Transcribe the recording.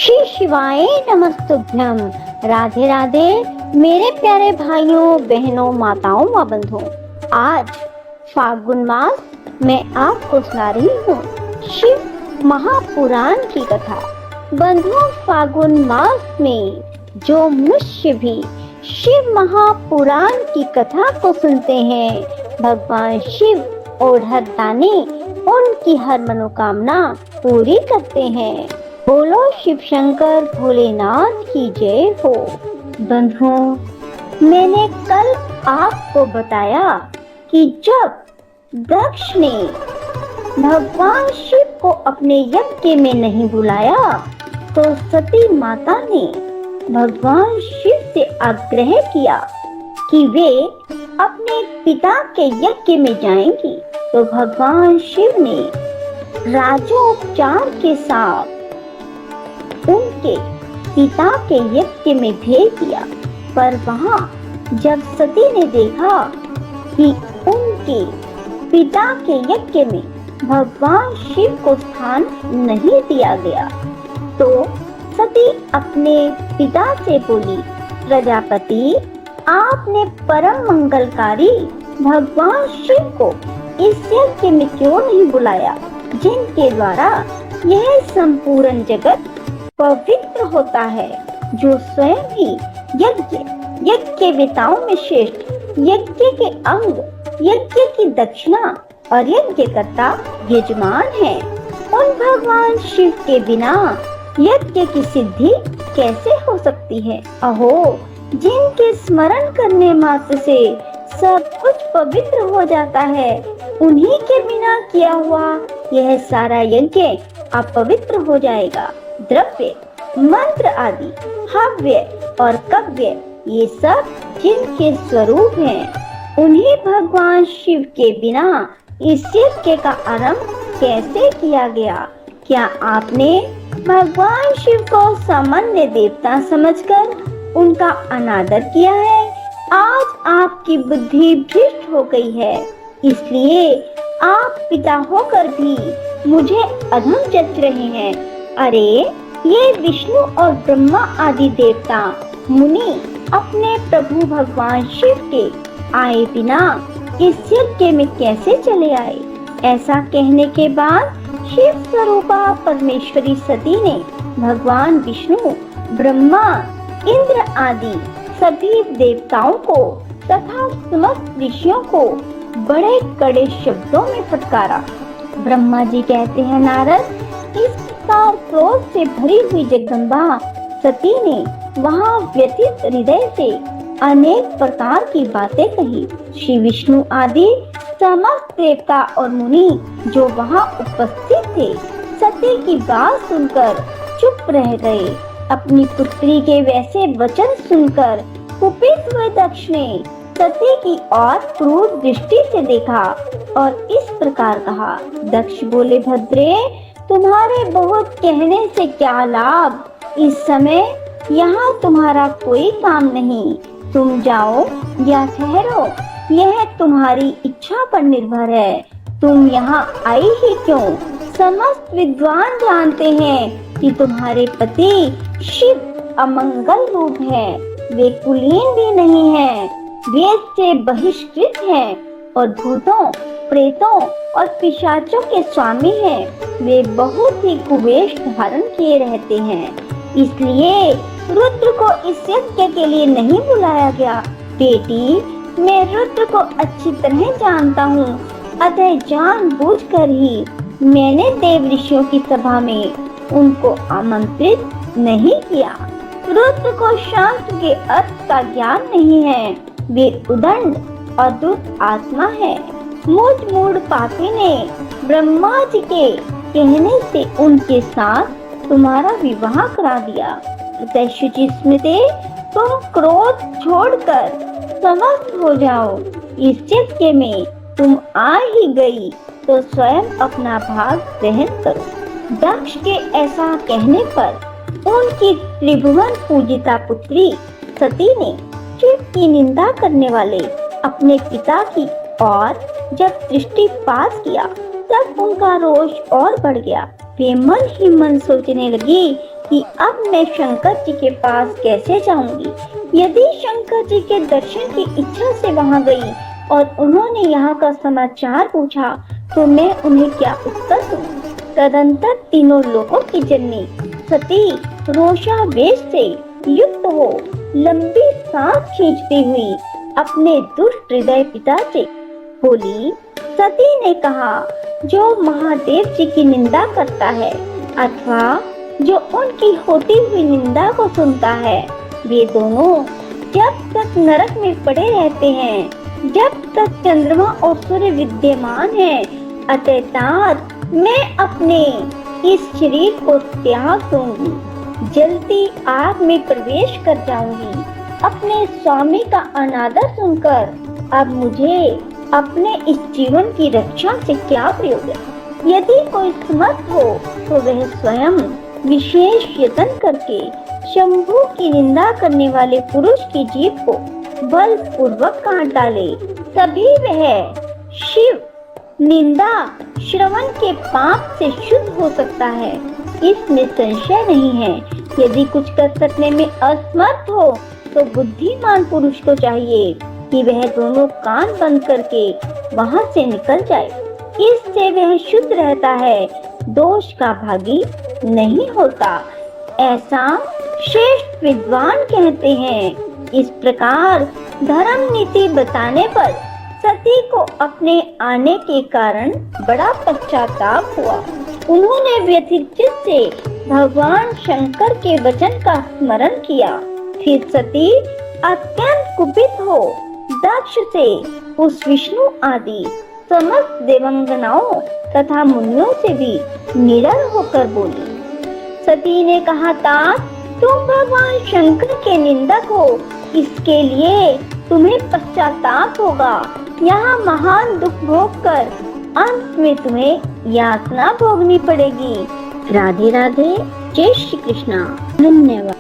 श्री शिवाय नमस्तुभ्यम। राधे राधे मेरे प्यारे भाइयों बहनों माताओं व बंधुओं। आज फाल्गुन मास में आपको सुना रही हूँ शिव महापुराण की कथा। बंधुओं, फाल्गुन मास में जो मनुष्य भी शिव महापुराण की कथा को सुनते हैं, भगवान शिव और हर दानी उनकी हर मनोकामना पूरी करते हैं। बोलो शिव शंकर भोलेनाथ की जय हो। बंधुओं, मैंने कल आपको बताया कि जब दक्ष ने भगवान शिव को अपने यज्ञ में नहीं बुलाया तो सती माता ने भगवान शिव से आग्रह किया कि वे अपने पिता के यज्ञ में जाएंगी। तो भगवान शिव ने राजोपचार के साथ उनके पिता के यज्ञ में भेज दिया। पर वहां जब सती ने देखा कि उनके पिता के यज्ञ में भगवान शिव को स्थान नहीं दिया गया, तो सती अपने पिता से बोली, प्रजापति, आपने परम मंगलकारी भगवान शिव को इस यज्ञ में क्यों नहीं बुलाया, जिनके द्वारा यह संपूर्ण जगत पवित्र होता है, जो स्वयं ही यज्ञ वेताओं में श्रेष्ठ, यज्ञ के अंग, यज्ञ की दक्षिणा और यज्ञ करता यजमान है। उन भगवान शिव के बिना यज्ञ की सिद्धि कैसे हो सकती है? अहो, जिनके स्मरण करने मात्र से सब कुछ पवित्र हो जाता है, उन्हीं के बिना किया हुआ यह सारा यज्ञ अपवित्र हो जाएगा। द्रव्य, मंत्र आदि, हव्य और कव्य, ये सब जिनके स्वरूप हैं, उन्हीं भगवान शिव के बिना इस यज्ञ का आरंभ कैसे किया गया? क्या आपने भगवान शिव को सामान्य देवता समझकर उनका अनादर किया है? आज आपकी बुद्धि भ्रष्ट हो गई है, इसलिए आप पिता होकर भी मुझे अधम जच रहे हैं। अरे, ये विष्णु और ब्रह्मा आदि देवता मुनि अपने प्रभु भगवान शिव के आए बिना इस यज्ञ में कैसे चले आए? ऐसा कहने के बाद शिव स्वरूपा परमेश्वरी सती ने भगवान विष्णु, ब्रह्मा, इंद्र आदि सभी देवताओं को तथा समस्त ऋषियों को बड़े कड़े शब्दों में फटकारा। ब्रह्मा जी कहते हैं, नारद, इस प्रकार क्रोध से भरी हुई जगदम्बा सती ने वहाँ व्यथित हृदय से अनेक प्रकार की बातें कही। श्री विष्णु आदि समस्त देवता और मुनि जो वहाँ उपस्थित थे, सती की बात सुनकर चुप रह गए। अपनी पुत्री के वैसे वचन सुनकर कुपित हुए दक्ष ने सती की ओर क्रूर दृष्टि से देखा और इस प्रकार कहा। दक्ष बोले, भद्रे, तुम्हारे बहुत कहने से क्या लाभ? इस समय यहाँ तुम्हारा कोई काम नहीं, तुम जाओ या ठहरो, यह तुम्हारी इच्छा पर निर्भर है। तुम यहाँ आई ही क्यों? समस्त विद्वान जानते हैं कि तुम्हारे पति शिव अमंगल रूप है, वे कुलीन भी नहीं हैं, वेद से बहिष्कृत हैं और भूतों, प्रेतों और पिशाचों के स्वामी हैं। वे बहुत ही कुवेश धारण किए रहते हैं, इसलिए रुद्र को इस यज्ञ के लिए नहीं बुलाया गया। बेटी, मैं रुद्र को अच्छी तरह जानता हूँ, अतः जानबूझकर ही मैंने देव ऋषियों की सभा में उनको आमंत्रित नहीं किया। रुद्र को शास्त्र के अर्थ का ज्ञान नहीं है, वे उदंड और दुष्ट आत्मा है। मुझ मूढ़ पापी ने ब्रह्मा जी के कहने से उनके साथ तुम्हारा विवाह करा दिया। अतः शुचि स्मृते, तुम क्रोध छोड़कर समस्त हो जाओ। इस यज्ञ में तुम आ ही गई तो स्वयं अपना भाग ग्रहण करो। दक्ष के ऐसा कहने पर उनकी त्रिभुवन पूजिता पुत्री सती ने शिव की निंदा करने वाले अपने पिता की ओर जब दृष्टिपात किया, तब उनका रोष और बढ़ गया। वे मन ही मन सोचने लगी कि अब मैं शंकर जी के पास कैसे जाऊंगी। यदि शंकर जी के दर्शन की इच्छा से वहां गई और उन्होंने यहाँ का समाचार पूछा तो मैं उन्हें क्या उत्तर दूं। तदंतर तीनों लोगों की जननी सती रोषावेश से युक्त हो लंबी सांस खींचती हुई अपने दुष्ट हृदय पिता से बोली। सती ने कहा, जो महादेव जी की निंदा करता है अथवा जो उनकी होती हुई निंदा को सुनता है, वे दोनों जब तक नरक में पड़े रहते हैं, जब तक चंद्रमा और सूर्य विद्यमान है, अतः मैं अपने इस शरीर को त्याग दूंगी, जलती आग में प्रवेश कर जाऊंगी। अपने स्वामी का अनादर सुनकर अब मुझे अपने इस जीवन की रक्षा से क्या प्रयोजन। यदि कोई समर्थ हो तो वह स्वयं विशेष यत्न करके शंभु की निंदा करने वाले पुरुष की जीभ को बल पूर्वक काट डाले, तभी वह शिव निंदा श्रवण के पाप से शुद्ध हो सकता है। इसमें संशय नहीं है। यदि कुछ कर सकने में असमर्थ हो तो बुद्धिमान पुरुष को चाहिए कि वह दोनों कान बंद करके वहां से निकल जाए। इससे वह शुद्ध रहता है, दोष का भागी नहीं होता, ऐसा श्रेष्ठ विद्वान कहते हैं। इस प्रकार धर्म नीति बताने पर सती को अपने आने के कारण बड़ा पश्चाताप हुआ। उन्होंने व्यथित चित्त से भगवान शंकर के वचन का स्मरण किया। फिर सती अत्यंत कुपित हो दक्ष से उस विष्णु आदि समस्त देवांगनाओं तथा मुनियों से भी निडर होकर बोली। सती ने कहा, तात तुम भगवान शंकर के निंदक हो, इसके लिए तुम्हें पश्चाताप होगा। यहाँ महान दुख भोग कर अंत में तुम्हें यातना भोगनी पड़ेगी। राधे राधे। जय श्री कृष्णा। धन्यवाद।